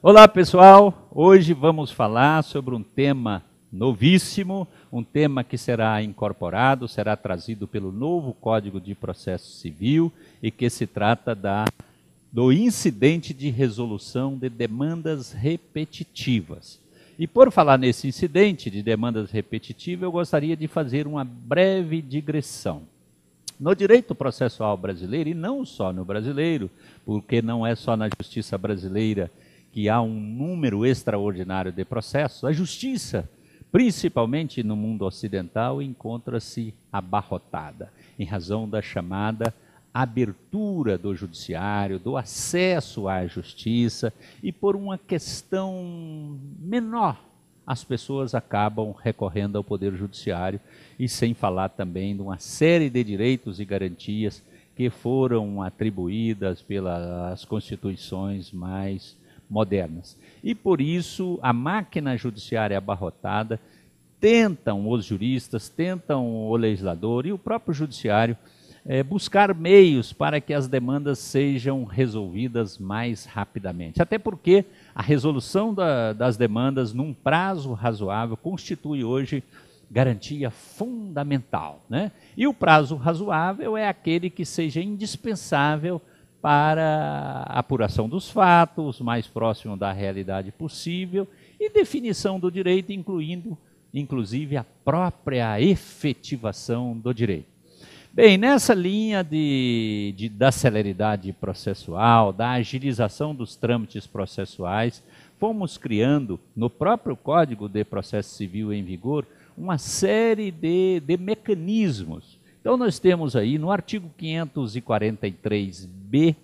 Olá pessoal, hoje vamos falar sobre um tema novíssimo, um tema que será incorporado, será trazido pelo novo Código de Processo Civil e que se trata do incidente de resolução de demandas repetitivas. E por falar nesse incidente de demandas repetitivas, eu gostaria de fazer uma breve digressão. No direito processual brasileiro, e não só no brasileiro, porque não é só na justiça brasileira que há um número extraordinário de processos, a justiça, principalmente no mundo ocidental, encontra-se abarrotada, em razão da chamada abertura do judiciário, do acesso à justiça, e por uma questão menor, as pessoas acabam recorrendo ao Poder Judiciário, e sem falar também de uma série de direitos e garantias que foram atribuídas pelas constituições mais modernas. E por isso a máquina judiciária abarrotada, tentam os juristas, tentam o legislador e o próprio judiciário buscar meios para que as demandas sejam resolvidas mais rapidamente. Até porque a resolução das demandas num prazo razoável constitui hoje garantia fundamental, né? E o prazo razoável é aquele que seja indispensável para a apuração dos fatos, mais próximo da realidade possível, e definição do direito, inclusive a própria efetivação do direito. Bem, nessa linha da celeridade processual, da agilização dos trâmites processuais, fomos criando, no próprio Código de Processo Civil em vigor, uma série de mecanismos. Então nós temos aí no artigo 543b,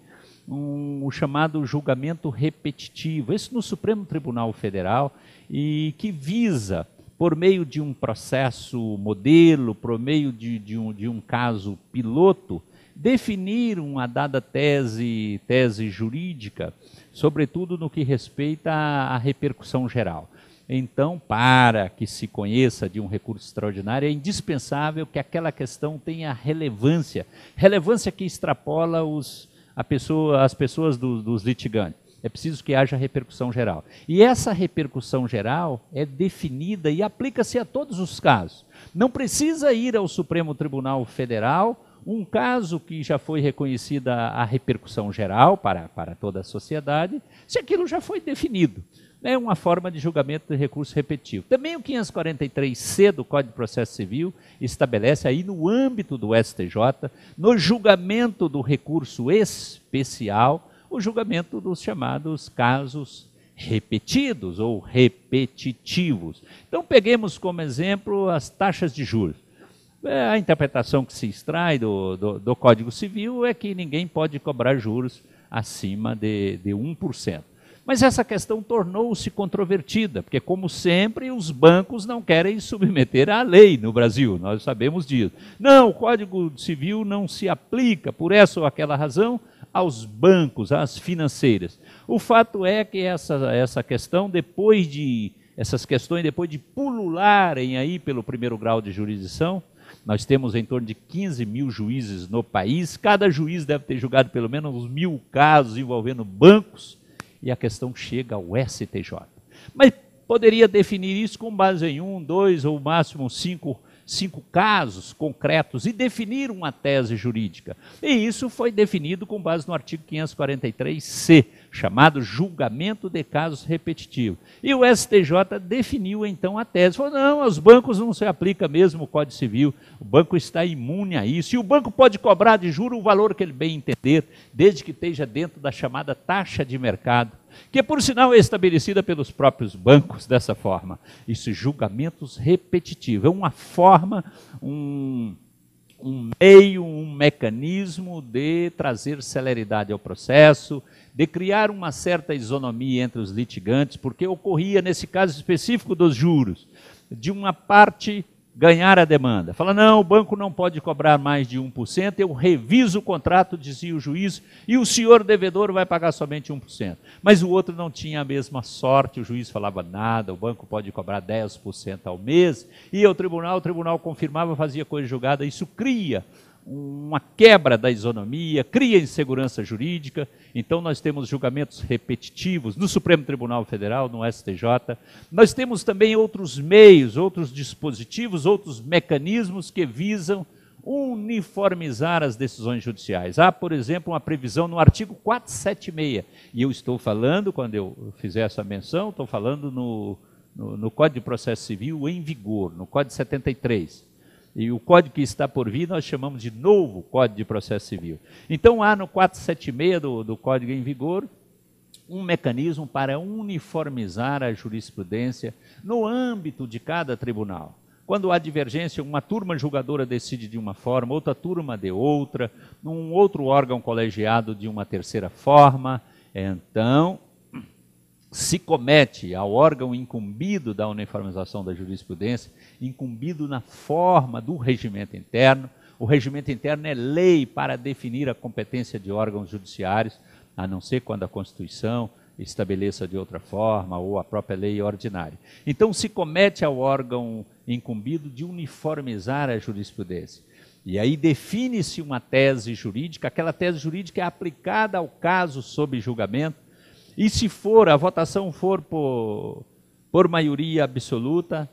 o chamado julgamento repetitivo, esse no Supremo Tribunal Federal, e que visa, por meio de um processo modelo, por meio de um caso piloto, definir uma dada tese jurídica, sobretudo no que respeita à repercussão geral. Então, para que se conheça de um recurso extraordinário, é indispensável que aquela questão tenha relevância que extrapola as pessoas dos litigantes. É preciso que haja repercussão geral. E essa repercussão geral é definida e aplica-se a todos os casos. Não precisa ir ao Supremo Tribunal Federal, um caso que já foi reconhecida a repercussão geral para toda a sociedade, se aquilo já foi definido. É uma forma de julgamento de recurso repetitivo. Também o 543C do Código de Processo Civil estabelece aí no âmbito do STJ, no julgamento do recurso especial, o julgamento dos chamados casos repetidos ou repetitivos. Então peguemos como exemplo as taxas de juros. A interpretação que se extrai do Código Civil é que ninguém pode cobrar juros acima de 1%. Mas essa questão tornou-se controvertida, porque, como sempre, os bancos não querem submeter à lei no Brasil, nós sabemos disso. Não, o Código Civil não se aplica, por essa ou aquela razão, aos bancos, às financeiras. O fato é que essas questões, depois de pulularem aí pelo primeiro grau de jurisdição, nós temos em torno de 15 mil juízes no país, cada juiz deve ter julgado pelo menos uns 1.000 casos envolvendo bancos, e a questão chega ao STJ. Mas poderia definir isso com base em 1, 2 ou máximo 5 casos concretos e definir uma tese jurídica. E isso foi definido com base no artigo 543C, chamado julgamento de casos repetitivos. E o STJ definiu então a tese. Falou, não, aos bancos não se aplica mesmo o Código Civil, o banco está imune a isso, e o banco pode cobrar de juro o valor que ele bem entender, desde que esteja dentro da chamada taxa de mercado, que por sinal é estabelecida pelos próprios bancos dessa forma. Isso, julgamentos repetitivos, é uma forma, um meio, um mecanismo de trazer celeridade ao processo, de criar uma certa isonomia entre os litigantes, porque ocorria nesse caso específico dos juros, de uma parte ganhar a demanda. Fala, não, o banco não pode cobrar mais de 1%, eu reviso o contrato, dizia o juiz, e o senhor devedor vai pagar somente 1%. Mas o outro não tinha a mesma sorte, o juiz falava nada, o banco pode cobrar 10% ao mês, ia ao tribunal, o tribunal confirmava, fazia coisa julgada, isso cria uma quebra da isonomia, cria insegurança jurídica. Então nós temos julgamentos repetitivos no Supremo Tribunal Federal, no STJ. Nós temos também outros meios, outros dispositivos, outros mecanismos que visam uniformizar as decisões judiciais. Há, por exemplo, uma previsão no artigo 476, e eu estou falando, quando eu fizer essa menção, estou falando no Código de Processo Civil em vigor, no Código 73. E o código que está por vir nós chamamos de novo Código de Processo Civil. Então há no 476 do Código em vigor um mecanismo para uniformizar a jurisprudência no âmbito de cada tribunal. Quando há divergência, uma turma julgadora decide de uma forma, outra turma de outra, um outro órgão colegiado de uma terceira forma, então se comete ao órgão incumbido da uniformização da jurisprudência, incumbido na forma do regimento interno. O regimento interno é lei para definir a competência de órgãos judiciários, a não ser quando a Constituição estabeleça de outra forma ou a própria lei ordinária. Então se comete ao órgão incumbido de uniformizar a jurisprudência. E aí define-se uma tese jurídica, aquela tese jurídica é aplicada ao caso sob julgamento, e se a votação for por maioria absoluta,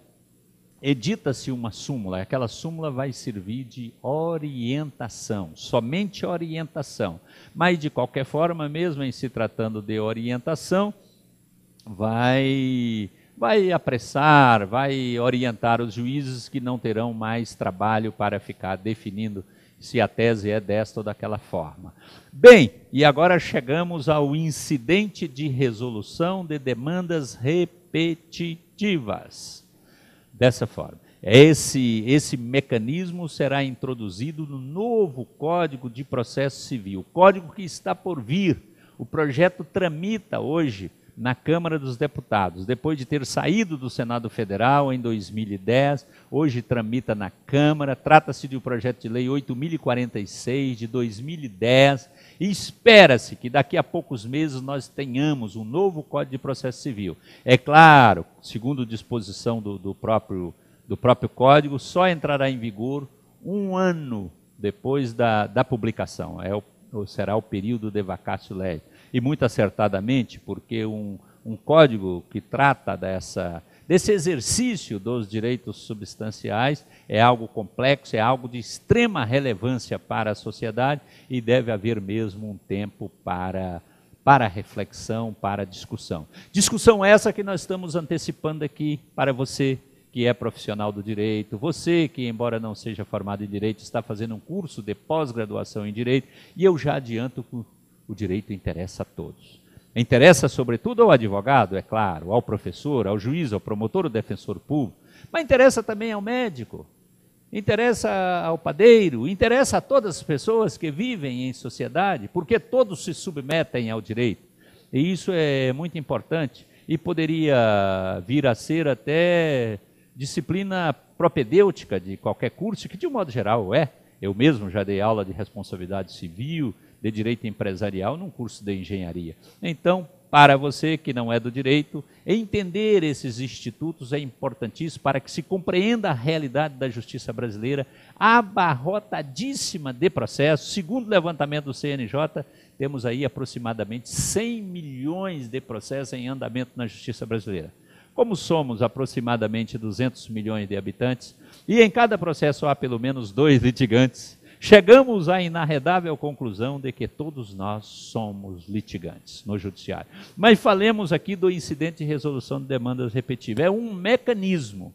edita-se uma súmula. Aquela súmula vai servir de orientação, somente orientação. Mas, de qualquer forma, mesmo em se tratando de orientação, vai apressar, vai orientar os juízes que não terão mais trabalho para ficar definindo se a tese é desta ou daquela forma. Bem, e agora chegamos ao incidente de resolução de demandas repetitivas. Dessa forma, esse mecanismo será introduzido no novo Código de Processo Civil, código que está por vir. O projeto tramita hoje na Câmara dos Deputados, depois de ter saído do Senado Federal em 2010, hoje tramita na Câmara. Trata-se de um projeto de lei 8.046 de 2010, e espera-se que daqui a poucos meses nós tenhamos um novo Código de Processo Civil. É claro, segundo disposição do próprio Código, só entrará em vigor um ano depois da publicação, será o período de vacatio legis. E muito acertadamente, porque um código que trata desse exercício dos direitos substanciais é algo complexo, é algo de extrema relevância para a sociedade, e deve haver mesmo um tempo para reflexão, para discussão. Discussão essa que nós estamos antecipando aqui para você que é profissional do direito, você que, embora não seja formado em direito, está fazendo um curso de pós-graduação em direito, e eu já adianto que o direito interessa a todos. Interessa sobretudo ao advogado, é claro, ao professor, ao juiz, ao promotor, ao defensor público, mas interessa também ao médico, interessa ao padeiro, interessa a todas as pessoas que vivem em sociedade, porque todos se submetem ao direito. E isso é muito importante e poderia vir a ser até disciplina propedêutica de qualquer curso, que de um modo geral é. Eu mesmo já dei aula de responsabilidade civil, de direito empresarial, num curso de engenharia. Então, para você que não é do direito, entender esses institutos é importantíssimo para que se compreenda a realidade da justiça brasileira, abarrotadíssima de processos. Segundo o levantamento do CNJ, temos aí aproximadamente 100 milhões de processos em andamento na justiça brasileira. Como somos aproximadamente 200 milhões de habitantes, e em cada processo há pelo menos 2 litigantes, chegamos à inarredável conclusão de que todos nós somos litigantes no judiciário. Mas falemos aqui do incidente de resolução de demandas repetitivas. É um mecanismo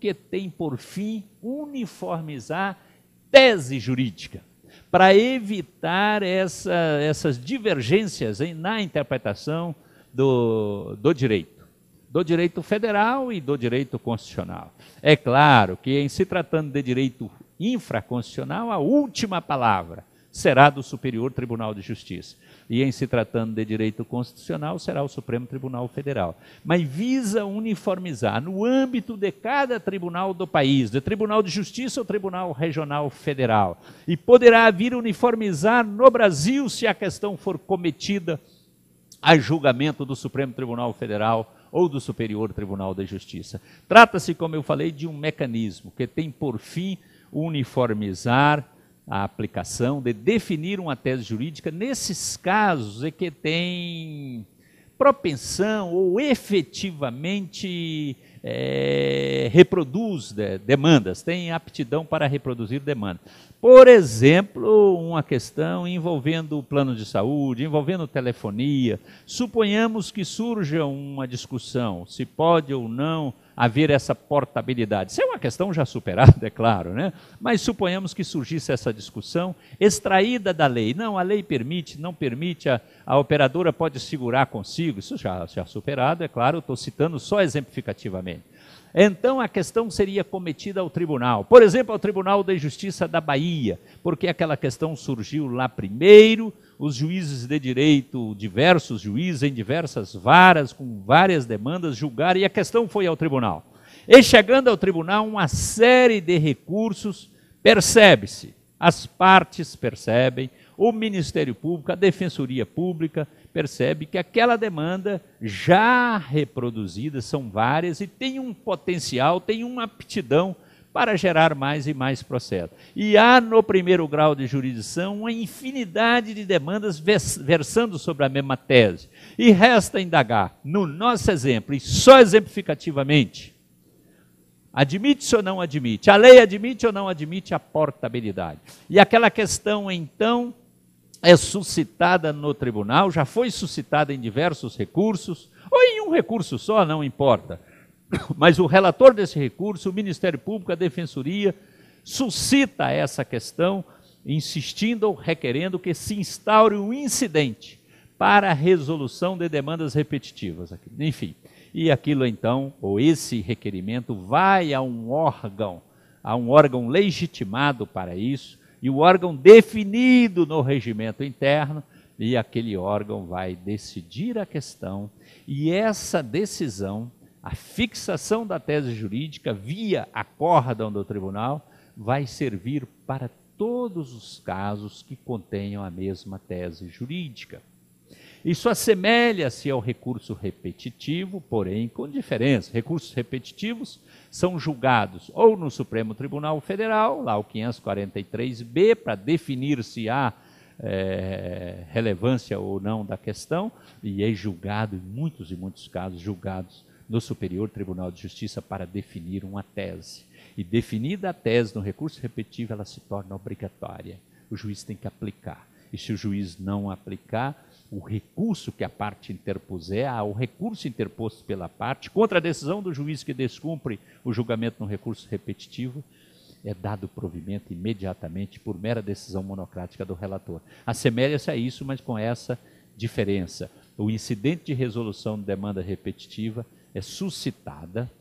que tem por fim uniformizar tese jurídica, para evitar essas divergências na interpretação do direito federal e do direito constitucional. É claro que, em se tratando de direito infraconstitucional, a última palavra será do Superior Tribunal de Justiça. E, em se tratando de direito constitucional, será o Supremo Tribunal Federal. Mas visa uniformizar no âmbito de cada tribunal do país, de Tribunal de Justiça ou Tribunal Regional Federal. E poderá vir uniformizar no Brasil se a questão for cometida a julgamento do Supremo Tribunal Federal ou do Superior Tribunal de Justiça. Trata-se, como eu falei, de um mecanismo que tem por fim uniformizar a aplicação, de definir uma tese jurídica nesses casos em que tem propensão ou efetivamente reproduz demandas, tem aptidão para reproduzir demandas. Por exemplo, uma questão envolvendo o plano de saúde, envolvendo telefonia. Suponhamos que surja uma discussão, se pode ou não haver essa portabilidade. Isso é uma questão já superada, é claro, né? Mas suponhamos que surgisse essa discussão extraída da lei. Não, a lei permite, não permite, a operadora pode segurar consigo. Isso já superado, é claro, estou citando só exemplificativamente. Então a questão seria cometida ao tribunal, por exemplo, ao Tribunal de Justiça da Bahia, porque aquela questão surgiu lá primeiro, os juízes de direito, diversos juízes em diversas varas, com várias demandas, julgaram e a questão foi ao tribunal. E chegando ao tribunal, uma série de recursos, percebe-se, as partes percebem, o Ministério Público, a Defensoria Pública, percebe que aquela demanda já reproduzida, são várias, e tem um potencial, tem uma aptidão para gerar mais e mais processos. E há no primeiro grau de jurisdição uma infinidade de demandas versando sobre a mesma tese. E resta indagar, no nosso exemplo, e só exemplificativamente, admite-se ou não admite? A lei admite ou não admite a portabilidade? E aquela questão, então, é suscitada no tribunal, já foi suscitada em diversos recursos, ou em um recurso só, não importa. Mas o relator desse recurso, o Ministério Público, a Defensoria, suscita essa questão, insistindo ou requerendo que se instaure um incidente para a resolução de demandas repetitivas. Enfim, e aquilo então, ou esse requerimento, vai a um órgão legitimado para isso, e o órgão definido no regimento interno, e aquele órgão vai decidir a questão, e essa decisão, a fixação da tese jurídica via acórdão do tribunal, vai servir para todos os casos que contenham a mesma tese jurídica. Isso assemelha-se ao recurso repetitivo, porém com diferença. Recursos repetitivos são julgados ou no Supremo Tribunal Federal, lá o 543B, para definir se há relevância ou não da questão, e é julgado, em muitos e muitos casos, julgados no Superior Tribunal de Justiça para definir uma tese. E definida a tese no recurso repetitivo, ela se torna obrigatória. O juiz tem que aplicar. E se o juiz não aplicar, o recurso que a parte interpuser, o recurso interposto pela parte, contra a decisão do juiz que descumpre o julgamento no recurso repetitivo, é dado provimento imediatamente por mera decisão monocrática do relator. Assemelha-se a isso, mas com essa diferença. O incidente de resolução de demanda repetitiva é suscitada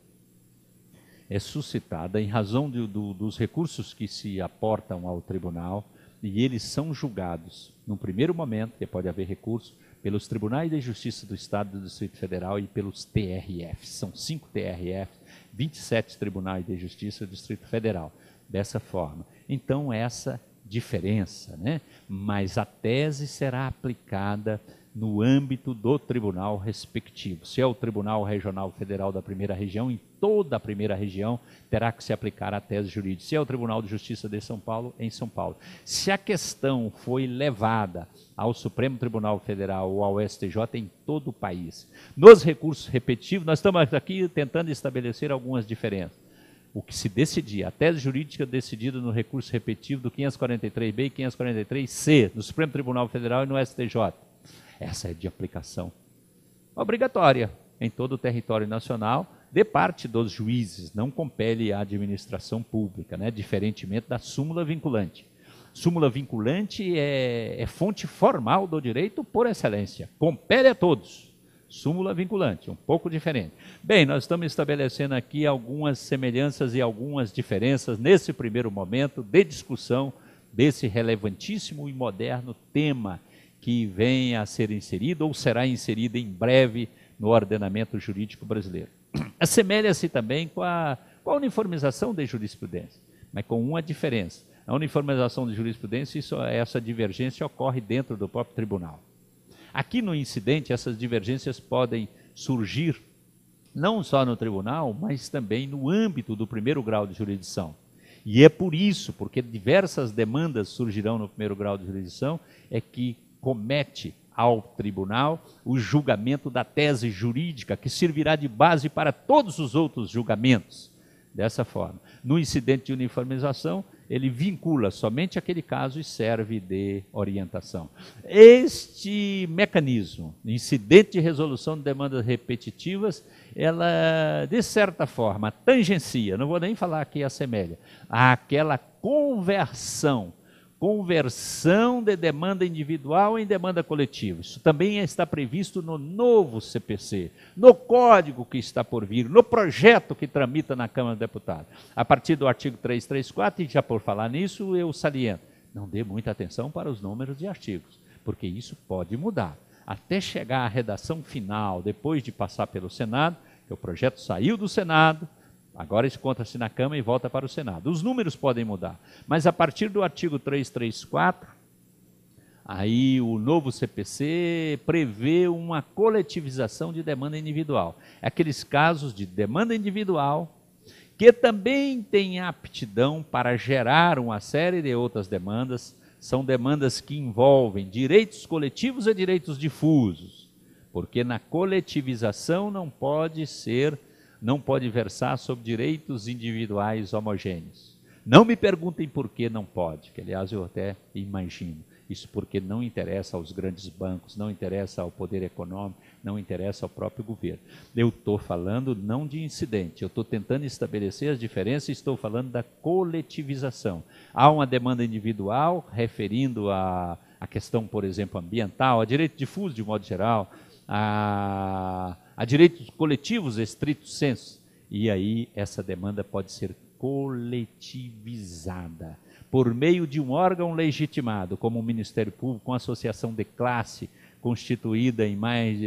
em razão dos recursos que se aportam ao tribunal, e eles são julgados, num primeiro momento, que pode haver recurso, pelos Tribunais de Justiça do Estado e do Distrito Federal e pelos TRFs. São 5 TRFs, 27 Tribunais de Justiça do Distrito Federal. Dessa forma. Então, essa diferença, né? Mas a tese será aplicada no âmbito do tribunal respectivo. Se é o Tribunal Regional Federal da Primeira Região, em toda a Primeira Região terá que se aplicar a tese jurídica. Se é o Tribunal de Justiça de São Paulo, em São Paulo. Se a questão foi levada ao Supremo Tribunal Federal ou ao STJ, em todo o país. Nos recursos repetitivos, nós estamos aqui tentando estabelecer algumas diferenças. O que se decidir, a tese jurídica decidida no recurso repetitivo do 543B e 543C, no Supremo Tribunal Federal e no STJ. Essa é de aplicação obrigatória em todo o território nacional, de parte dos juízes, não compele à administração pública, né? Diferentemente da súmula vinculante. Súmula vinculante é fonte formal do direito por excelência, compele a todos. Súmula vinculante, um pouco diferente. Bem, nós estamos estabelecendo aqui algumas semelhanças e algumas diferenças nesse primeiro momento de discussão desse relevantíssimo e moderno tema que vem a ser inserido ou será inserido em breve no ordenamento jurídico brasileiro. Assemelha-se também com a uniformização de jurisprudência, mas com uma diferença. A uniformização de jurisprudência, essa divergência ocorre dentro do próprio tribunal. Aqui no incidente, essas divergências podem surgir não só no tribunal, mas também no âmbito do primeiro grau de jurisdição. E é por isso, porque diversas demandas surgirão no primeiro grau de jurisdição, é que comete ao tribunal o julgamento da tese jurídica, que servirá de base para todos os outros julgamentos. Dessa forma, no incidente de uniformização, ele vincula somente aquele caso e serve de orientação. Este mecanismo, incidente de resolução de demandas repetitivas, ela, de certa forma, tangencia, não vou nem falar aqui assemelha, àquela conversão de demanda individual em demanda coletiva. Isso também está previsto no novo CPC, no código que está por vir, no projeto que tramita na Câmara dos Deputados. A partir do artigo 334, e já por falar nisso, eu saliento, não dê muita atenção para os números de artigos, porque isso pode mudar. Até chegar à redação final, depois de passar pelo Senado, que o projeto saiu do Senado, agora encontra-se na Câmara e volta para o Senado. Os números podem mudar, mas a partir do artigo 334, aí o novo CPC prevê uma coletivização de demanda individual. Aqueles casos de demanda individual que também têm aptidão para gerar uma série de outras demandas, são demandas que envolvem direitos coletivos e direitos difusos, porque na coletivização não pode versar sobre direitos individuais homogêneos. Não me perguntem por que não pode, que aliás eu até imagino. Isso porque não interessa aos grandes bancos, não interessa ao poder econômico, não interessa ao próprio governo. Eu estou falando não de incidente, eu estou tentando estabelecer as diferenças e estou falando da coletivização. Há uma demanda individual, referindo a questão, por exemplo, ambiental, a direito difuso de modo geral, a direitos coletivos estrito sensu, e aí essa demanda pode ser coletivizada por meio de um órgão legitimado, como o Ministério Público, com associação de classe constituída há mais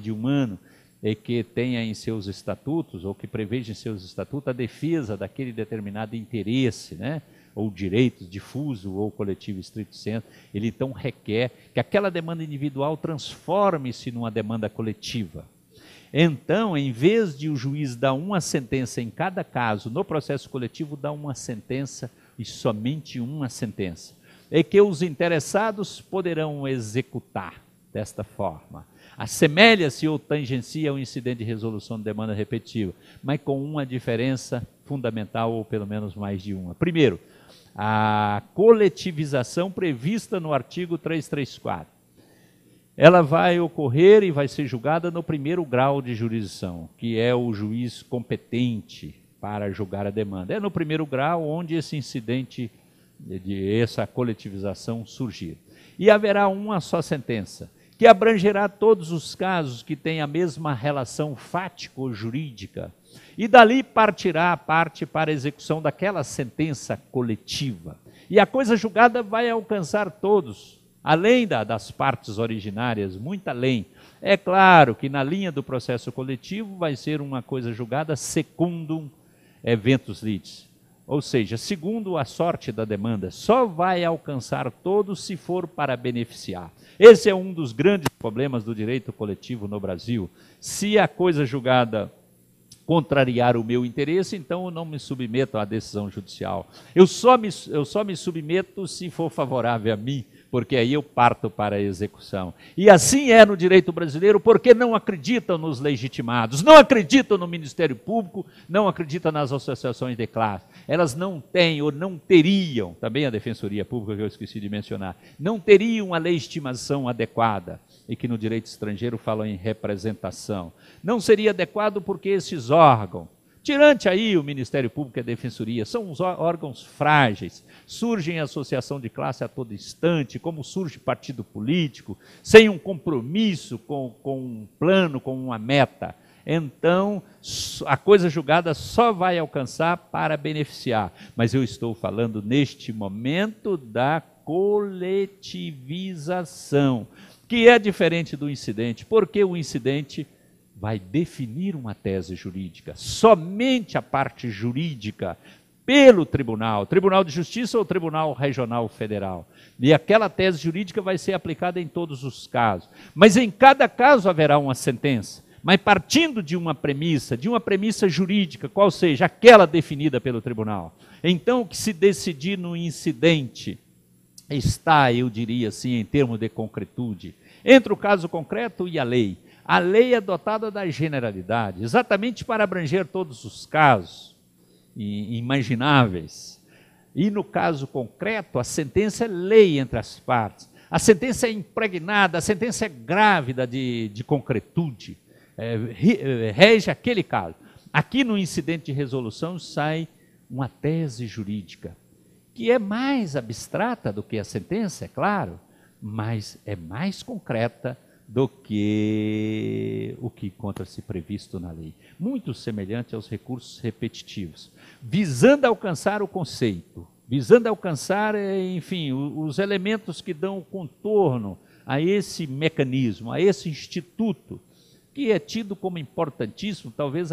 de um ano, e que tenha em seus estatutos, ou que preveja em seus estatutos, a defesa daquele determinado interesse, né? Ou direito difuso ou coletivo estrito sensu. Ele então requer que aquela demanda individual transforme-se numa demanda coletiva. Então, em vez de o juiz dar uma sentença em cada caso, no processo coletivo dá uma sentença e somente uma sentença. É que os interessados poderão executar desta forma. Assemelha-se ou tangencia um incidente de resolução de demanda repetitiva, mas com uma diferença fundamental, ou pelo menos mais de uma. Primeiro, a coletivização prevista no artigo 334. Ela vai ocorrer e vai ser julgada no primeiro grau de jurisdição, que é o juiz competente para julgar a demanda. É no primeiro grau onde esse incidente, essa coletivização surgir. E haverá uma só sentença, que abrangerá todos os casos que têm a mesma relação fático-jurídica, e dali partirá a parte para a execução daquela sentença coletiva. E a coisa julgada vai alcançar todos, além das partes originárias, muito além. É claro que na linha do processo coletivo vai ser uma coisa julgada secundum eventus litis, ou seja, segundo a sorte da demanda, só vai alcançar todos se for para beneficiar. Esse é um dos grandes problemas do direito coletivo no Brasil. Se a coisa julgada contrariar o meu interesse, então eu não me submeto à decisão judicial. Eu só me submeto se for favorável a mim, porque aí eu parto para a execução. E assim é no direito brasileiro, porque não acreditam nos legitimados, não acreditam no Ministério Público, não acreditam nas associações de classe. Elas não têm ou não teriam, também a Defensoria Pública, que eu esqueci de mencionar, não teriam a legitimação adequada, e que no direito estrangeiro falam em representação. Não seria adequado porque esses órgãos, tirante aí o Ministério Público e a Defensoria, são os órgãos frágeis, surgem associação de classe a todo instante, como surge partido político, sem um compromisso com um plano, com uma meta. Então, a coisa julgada só vai alcançar para beneficiar. Mas eu estou falando neste momento da coletivização, que é diferente do incidente, porque o incidente vai definir uma tese jurídica, somente a parte jurídica, pelo Tribunal de Justiça ou Tribunal Regional Federal. E aquela tese jurídica vai ser aplicada em todos os casos. Mas em cada caso haverá uma sentença. mas partindo de uma premissa jurídica, qual seja aquela definida pelo tribunal. Então, o que se decidir no incidente está, eu diria assim, em termos de concretude, entre o caso concreto e a lei. A lei é dotada da generalidade, exatamente para abranger todos os casos imagináveis. E no caso concreto, a sentença é lei entre as partes. A sentença é impregnada, a sentença é grávida de concretude, rege aquele caso. Aqui no incidente de resolução sai uma tese jurídica, que é mais abstrata do que a sentença, é claro, mas é mais concreta do que o que encontra-se previsto na lei. Muito semelhante aos recursos repetitivos, visando alcançar o conceito, visando alcançar, enfim, os elementos que dão contorno a esse mecanismo, a esse instituto, que é tido como importantíssimo, talvez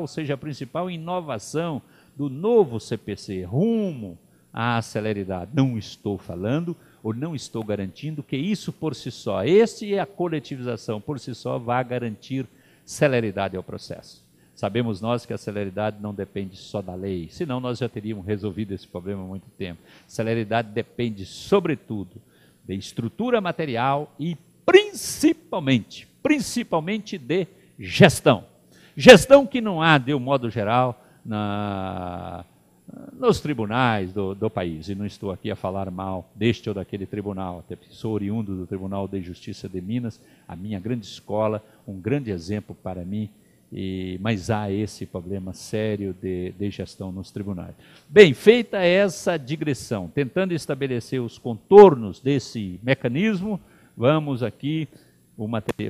seja a principal inovação do novo CPC, rumo à celeridade. Não estou falando, ou não estou garantindo que isso por si só, a coletivização por si só, vai garantir celeridade ao processo. Sabemos nós que a celeridade não depende só da lei, senão nós já teríamos resolvido esse problema há muito tempo. Celeridade depende, sobretudo, de estrutura material e principalmente de gestão. Gestão que não há, de um modo geral, nos tribunais do país. E não estou aqui a falar mal deste ou daquele tribunal, até porque sou oriundo do Tribunal de Justiça de Minas, a minha grande escola, um grande exemplo para mim, mas há esse problema sério de gestão nos tribunais. Bem, feita essa digressão, tentando estabelecer os contornos desse mecanismo, vamos aqui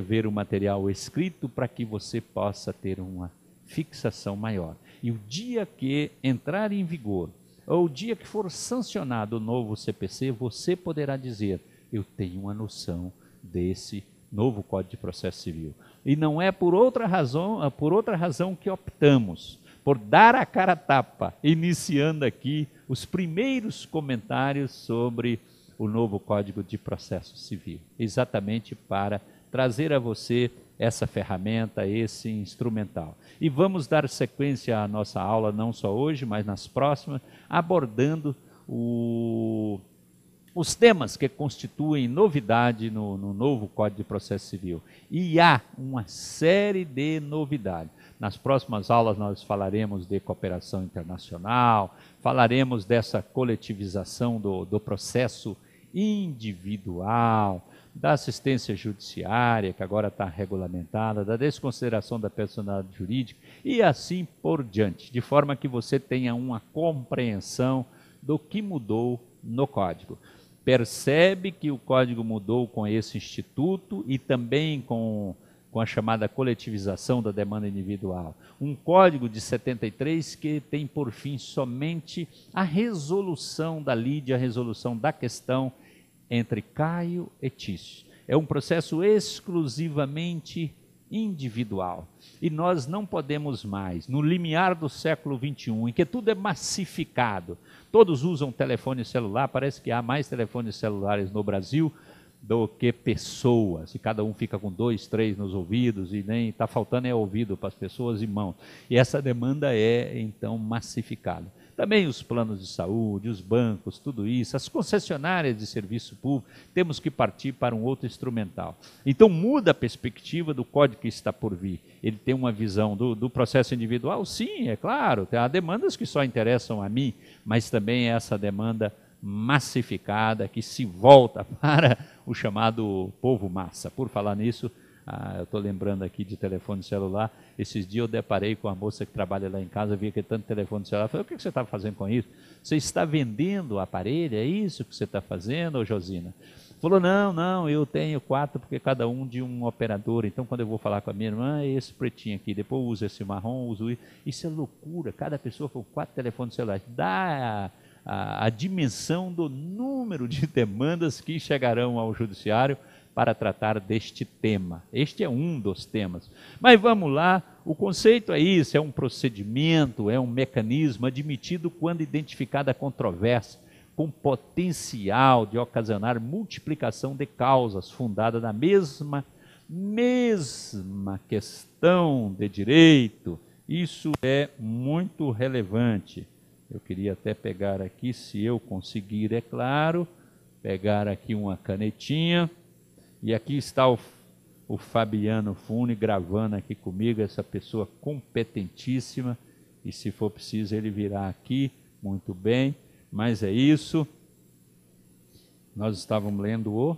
ver o material escrito para que você possa ter uma fixação maior. E o dia que entrar em vigor, ou o dia que for sancionado o novo CPC, você poderá dizer, eu tenho uma noção desse novo Código de Processo Civil. E não é por outra razão que optamos por dar a cara a tapa, iniciando aqui os primeiros comentários sobre o novo Código de Processo Civil, exatamente para trazer a você essa ferramenta, esse instrumental. E vamos dar sequência à nossa aula, não só hoje, mas nas próximas, abordando os temas que constituem novidade no novo Código de Processo Civil. E há uma série de novidades. Nas próximas aulas nós falaremos de cooperação internacional, falaremos dessa coletivização do processo individual, da assistência judiciária, que agora está regulamentada, da desconsideração da personalidade jurídica e assim por diante, de forma que você tenha uma compreensão do que mudou no Código. Percebe que o Código mudou com esse instituto e também com a chamada coletivização da demanda individual. Um Código de 73 que tem por fim somente a resolução da lide, a resolução da questão entre Caio e Tício. É um processo exclusivamente individual. E nós não podemos mais, no limiar do século XXI, em que tudo é massificado, todos usam telefone celular, parece que há mais telefones celulares no Brasil do que pessoas, e cada um fica com 2, 3 nos ouvidos, e nem está faltando ouvido para as pessoas e mãos. E essa demanda é, então, massificada. Também os planos de saúde, os bancos, tudo isso, as concessionárias de serviço público, temos que partir para um outro instrumental. Então muda a perspectiva do Código que está por vir. Ele tem uma visão do processo individual? Sim, é claro, há demandas que só interessam a mim, mas também essa demanda massificada que se volta para o chamado povo massa. Por falar nisso, eu estou lembrando aqui de telefone celular. Esses dias eu deparei com uma moça que trabalha lá em casa, via que tanto telefone celular. Eu falei, o que você está fazendo com isso? Você está vendendo o aparelho? É isso que você está fazendo, Josina? Falou, não, eu tenho 4, porque cada um de um operador. Então, quando eu vou falar com a minha irmã, é esse pretinho aqui. Depois eu uso esse marrom, uso isso. Isso é loucura. Cada pessoa com 4 telefones celulares. Dá a dimensão do número de demandas que chegarão ao judiciário para tratar deste tema. Este é um dos temas. Mas vamos lá, o conceito é isso, é um procedimento, é um mecanismo admitido quando identificada a controvérsia, com potencial de ocasionar multiplicação de causas fundada mesma questão de direito. Isso é muito relevante. Eu queria até pegar aqui, se eu conseguir, é claro, pegar aqui uma canetinha. E aqui está o Fabiano Fune gravando aqui comigo, essa pessoa competentíssima. E se for preciso ele virá aqui, muito bem. Mas é isso. Nós estávamos lendo o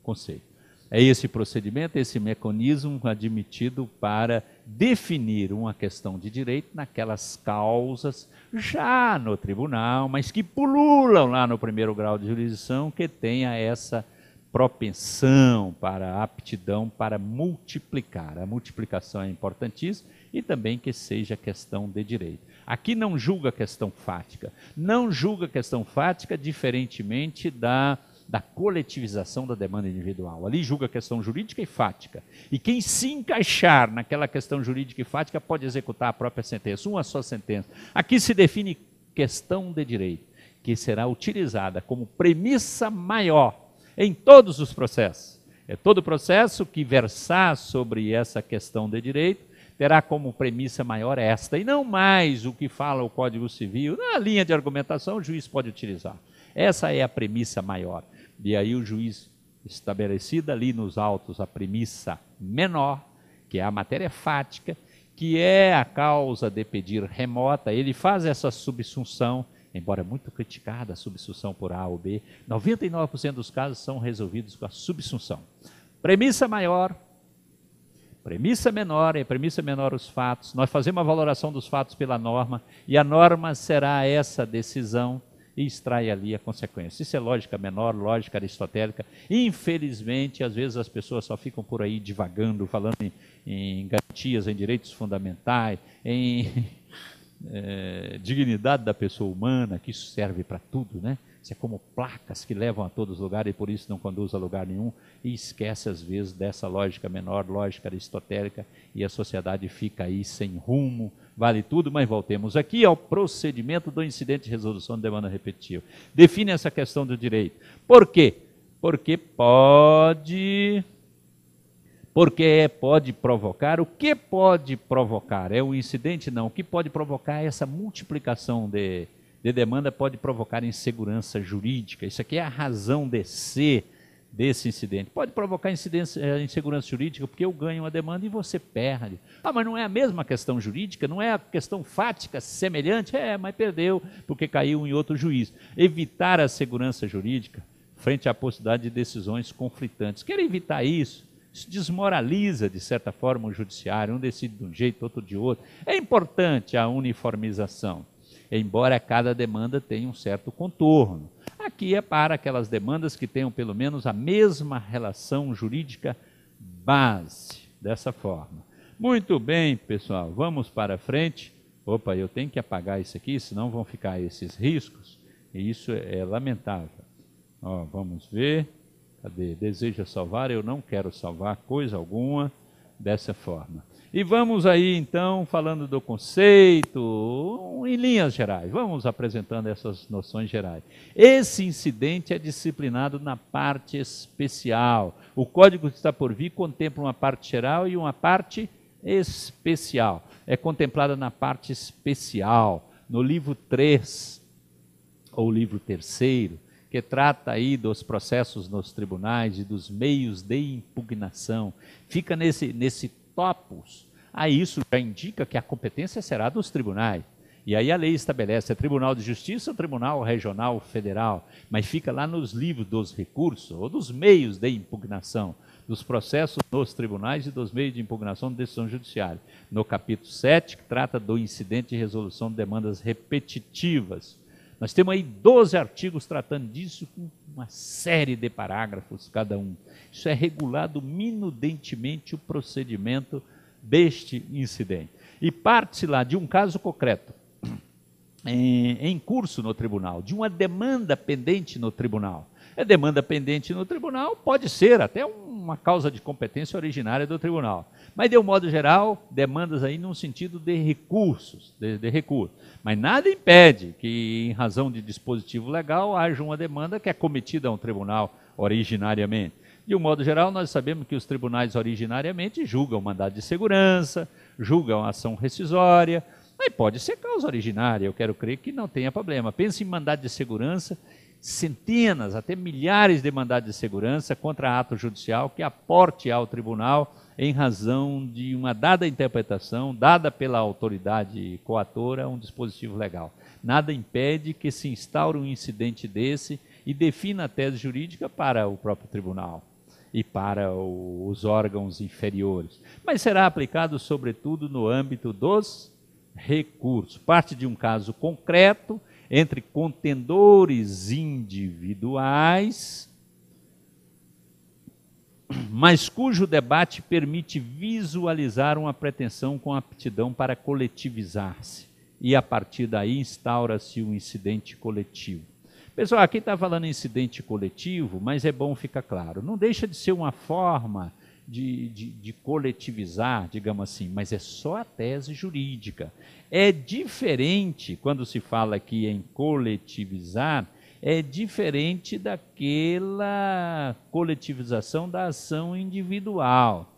conceito. É esse procedimento, esse mecanismo admitido para definir uma questão de direito naquelas causas já no tribunal, mas que pululam lá no primeiro grau de jurisdição, que tenha essa propensão para aptidão para multiplicar. A multiplicação é importantíssima e também que seja questão de direito. Aqui não julga a questão fática, não julga a questão fática diferentemente da coletivização da demanda individual. Ali julga a questão jurídica e fática. E quem se encaixar naquela questão jurídica e fática pode executar a própria sentença, uma só sentença. Aqui se define questão de direito, que será utilizada como premissa maior em todos os processos. É todo processo que versar sobre essa questão de direito terá como premissa maior esta, e não mais o que fala o Código Civil. Na linha de argumentação, o juiz pode utilizar. Essa é a premissa maior. E aí o juiz, estabelecida ali nos autos a premissa menor, que é a matéria fática, que é a causa de pedir remota, ele faz essa subsunção, embora muito criticada a subsunção por A ou B, 99% dos casos são resolvidos com a subsunção. Premissa maior, premissa menor, e premissa menor os fatos. Nós fazemos a valoração dos fatos pela norma, e a norma será essa decisão, e extrai ali a consequência. Isso é lógica menor, lógica aristotélica. Infelizmente, às vezes as pessoas só ficam por aí divagando, falando em garantias, em direitos fundamentais, em dignidade da pessoa humana, que isso serve para tudo, né? Isso é como placas que levam a todos os lugares e por isso não conduz a lugar nenhum, e esquece às vezes dessa lógica menor, lógica aristotélica, e a sociedade fica aí sem rumo, vale tudo. Mas voltemos aqui ao procedimento do incidente de resolução de demanda repetitiva. Define essa questão do direito. Por quê? Porque pode provocar. O que pode provocar? É o incidente? Não. O que pode provocar é essa multiplicação de demanda, pode provocar insegurança jurídica. Isso aqui é a razão de ser desse incidente. Pode provocar insegurança jurídica porque eu ganho uma demanda e você perde. Ah, mas não é a mesma questão jurídica? Não é a questão fática semelhante? É, mas perdeu porque caiu em outro juiz. Evitar a segurança jurídica frente à possibilidade de decisões conflitantes. Quer evitar isso? Isso desmoraliza, de certa forma, o judiciário. Um decide de um jeito, outro de outro. É importante a uniformização, embora cada demanda tenha um certo contorno. Aqui é para aquelas demandas que tenham pelo menos a mesma relação jurídica base, dessa forma. Muito bem, pessoal, vamos para frente. Opa, eu tenho que apagar isso aqui, senão vão ficar esses riscos, e isso é lamentável. Ó, vamos ver, cadê? Deseja salvar? Eu não quero salvar coisa alguma dessa forma. E vamos aí, então, falando do conceito, em linhas gerais, vamos apresentando essas noções gerais. Esse incidente é disciplinado na parte especial. O código que está por vir contempla uma parte geral e uma parte especial. É contemplada na parte especial, no livro 3, ou livro 3º, que trata aí dos processos nos tribunais e dos meios de impugnação. Fica nesse topos. Aí isso já indica que a competência será dos tribunais. E aí a lei estabelece, é Tribunal de Justiça ou Tribunal Regional Federal, mas fica lá nos livros dos recursos ou dos meios de impugnação, dos processos nos tribunais e dos meios de impugnação de decisão judiciária. No capítulo 7, que trata do incidente de resolução de demandas repetitivas. Nós temos aí 12 artigos tratando disso, com uma série de parágrafos cada um. Isso é regulado minudentemente o procedimento deste incidente. E parte-se lá de um caso concreto, em curso no tribunal, de uma demanda pendente no tribunal. A demanda pendente no tribunal pode ser até uma causa de competência originária do tribunal. Mas, de um modo geral, demandas aí num sentido de recursos, de recurso. Mas nada impede que, em razão de dispositivo legal, haja uma demanda que é cometida a um tribunal originariamente. De um modo geral, nós sabemos que os tribunais originariamente julgam mandado de segurança, julgam ação rescisória, mas pode ser causa originária, eu quero crer que não tenha problema. Pense em mandado de segurança, centenas, até milhares de mandados de segurança contra ato judicial que aporte ao tribunal em razão de uma dada interpretação, dada pela autoridade coatora, um dispositivo legal. Nada impede que se instaure um incidente desse e defina a tese jurídica para o próprio tribunal e para os órgãos inferiores. Mas será aplicado, sobretudo, no âmbito dos recursos. Parte de um caso concreto entre contendores individuais, mas cujo debate permite visualizar uma pretensão com aptidão para coletivizar-se. E a partir daí instaura-se um incidente coletivo. Pessoal, aqui está falando em incidente coletivo, mas é bom ficar claro, não deixa de ser uma forma de coletivizar, digamos assim, mas é só a tese jurídica. É diferente, quando se fala aqui em coletivizar, é diferente daquela coletivização da ação individual.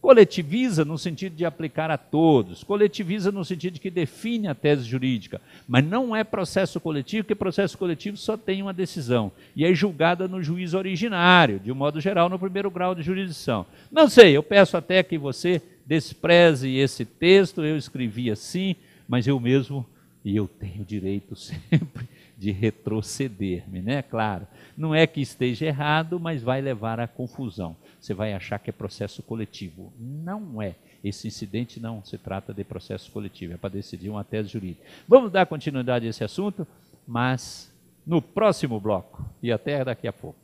Coletiviza no sentido de aplicar a todos, coletiviza no sentido de que define a tese jurídica, mas não é processo coletivo, porque processo coletivo só tem uma decisão, e é julgada no juízo originário, de um modo geral, no primeiro grau de jurisdição. Não sei, eu peço até que você despreze esse texto, eu escrevi assim, mas eu mesmo, e eu tenho direito sempre de retroceder-me, né? Claro, não é que esteja errado, mas vai levar à confusão. Você vai achar que é processo coletivo. Não é. Esse incidente não se trata de processo coletivo, é para decidir uma tese jurídica. Vamos dar continuidade a esse assunto, mas no próximo bloco. E até daqui a pouco.